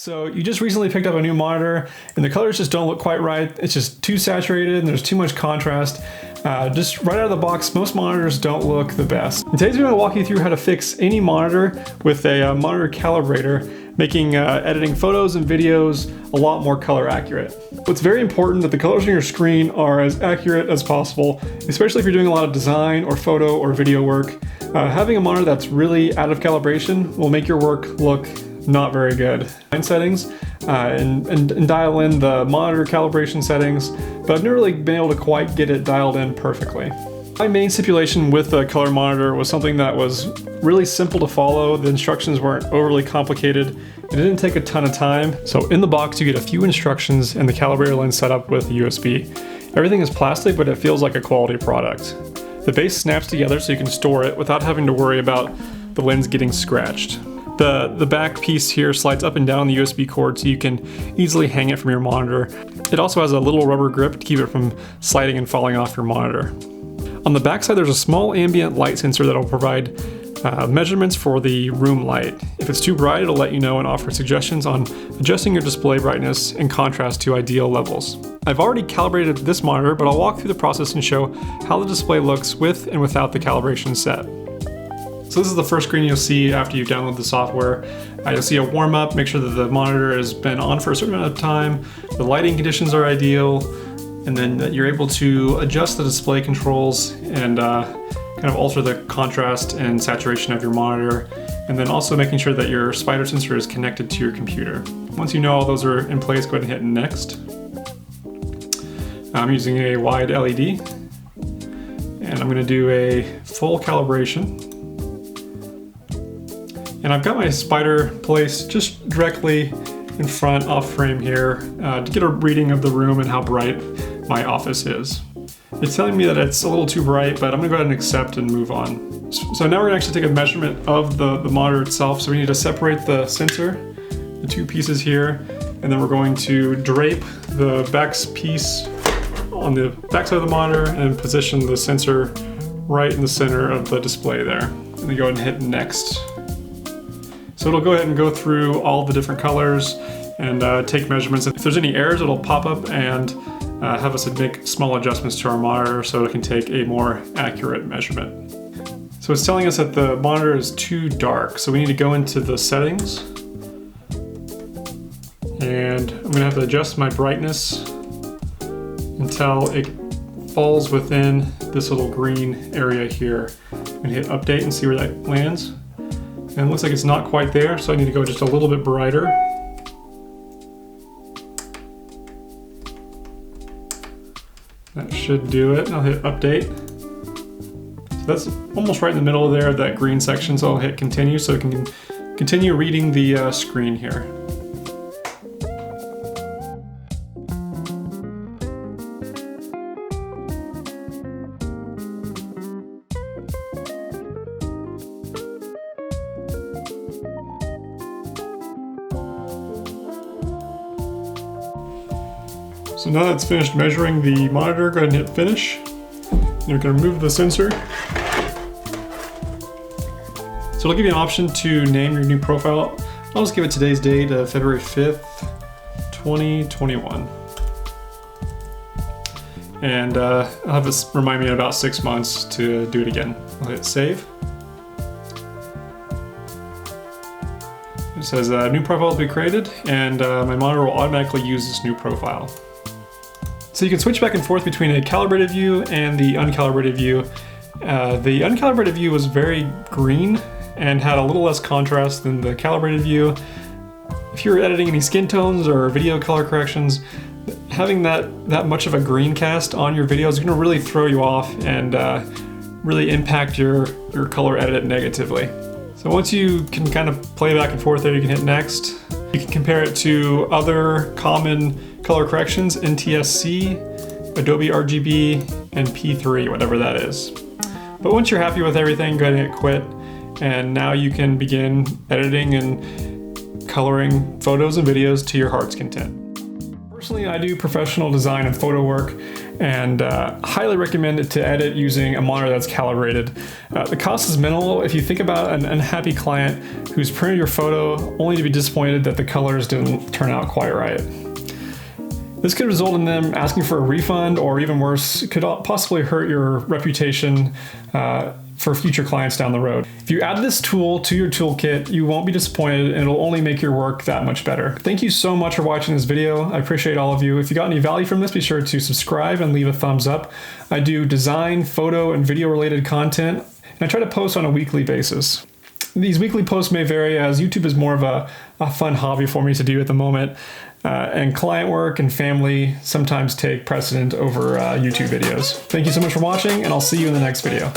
So you just recently picked up a new monitor and the colors just don't look quite right. It's just too saturated and there's too much contrast. Just right out of the box, most monitors don't look the best. In today's video, I'm going to walk you through how to fix any monitor with a monitor calibrator, making editing photos and videos a lot more color accurate. It's very important that the colors on your screen are as accurate as possible, especially if you're doing a lot of design or photo or video work. Having a monitor that's really out of calibration will make your work look not very good. Settings and dial in the monitor calibration settings, but I've never really been able to quite get it dialed in perfectly. My main stipulation with the color monitor was something that was really simple to follow. The instructions weren't overly complicated. It didn't take a ton of time. So in the box, you get a few instructions and the calibrator lens set up with USB. Everything is plastic, but it feels like a quality product. The base snaps together so you can store it without having to worry about the lens getting scratched. The back piece here slides up and down the USB cord so you can easily hang it from your monitor. It also has a little rubber grip to keep it from sliding and falling off your monitor. On the back side, there's a small ambient light sensor that will provide measurements for the room light. If it's too bright, it'll let you know and offer suggestions on adjusting your display brightness and contrast to ideal levels. I've already calibrated this monitor, but I'll walk through the process and show how the display looks with and without the calibration set. So this is the first screen you'll see after you download the software. You'll see a warm up, make sure that the monitor has been on for a certain amount of time, the lighting conditions are ideal, and then that you're able to adjust the display controls and kind of alter the contrast and saturation of your monitor, and then also making sure that your spider sensor is connected to your computer. Once you know all those are in place, go ahead and hit next. I'm using a wide LED, and I'm going to do a full calibration. And I've got my spider placed just directly in front off frame here to get a reading of the room and how bright my office is. It's telling me that it's a little too bright, but I'm gonna go ahead and accept and move on. So now we're gonna actually take a measurement of the monitor itself. So we need to separate the sensor, the two pieces here, and then we're going to drape the back piece on the back side of the monitor and position the sensor right in the center of the display there. And then go ahead and hit next. So it'll go ahead and go through all the different colors and take measurements. If there's any errors, it'll pop up and have us make small adjustments to our monitor so it can take a more accurate measurement. So it's telling us that the monitor is too dark, so we need to go into the settings. And I'm gonna have to adjust my brightness until it falls within this little green area here. I'm gonna hit update and see where that lands. And it looks like it's not quite there, so I need to go just a little bit brighter. That should do it. I'll hit update. So that's almost right in the middle of there, that green section, so I'll hit continue so it can continue reading the screen here. So now that's finished measuring the monitor, go ahead and hit finish. You're going to remove the sensor. So it'll give you an option to name your new profile. I'll just give it today's date of February 5th, 2021. And I'll have this remind me in about 6 months to do it again. I'll hit save. It says new profile will be created, and my monitor will automatically use this new profile. So you can switch back and forth between a calibrated view and the uncalibrated view. The uncalibrated view was very green and had a little less contrast than the calibrated view. If you're editing any skin tones or video color corrections, having that much of a green cast on your video is going to really throw you off and really impact your color edit negatively. So once you can kind of play back and forth there, you can hit next. You can compare it to other common color corrections, NTSC, Adobe RGB, and P3, whatever that is. But once you're happy with everything, go ahead and hit quit. And now you can begin editing and coloring photos and videos to your heart's content. Personally, I do professional design and photo work, and highly recommend it to edit using a monitor that's calibrated. The cost is minimal if you think about an unhappy client who's printed your photo only to be disappointed that the colors didn't turn out quite right. This could result in them asking for a refund, or even worse, could possibly hurt your reputation for future clients down the road. If you add this tool to your toolkit, you won't be disappointed, and it'll only make your work that much better. Thank you so much for watching this video. I appreciate all of you. If you got any value from this, be sure to subscribe and leave a thumbs up. I do design, photo, and video related content, and I try to post on a weekly basis. These weekly posts may vary, as YouTube is more of a fun hobby for me to do at the moment, and client work and family sometimes take precedent over YouTube videos. Thank you so much for watching, and I'll see you in the next video.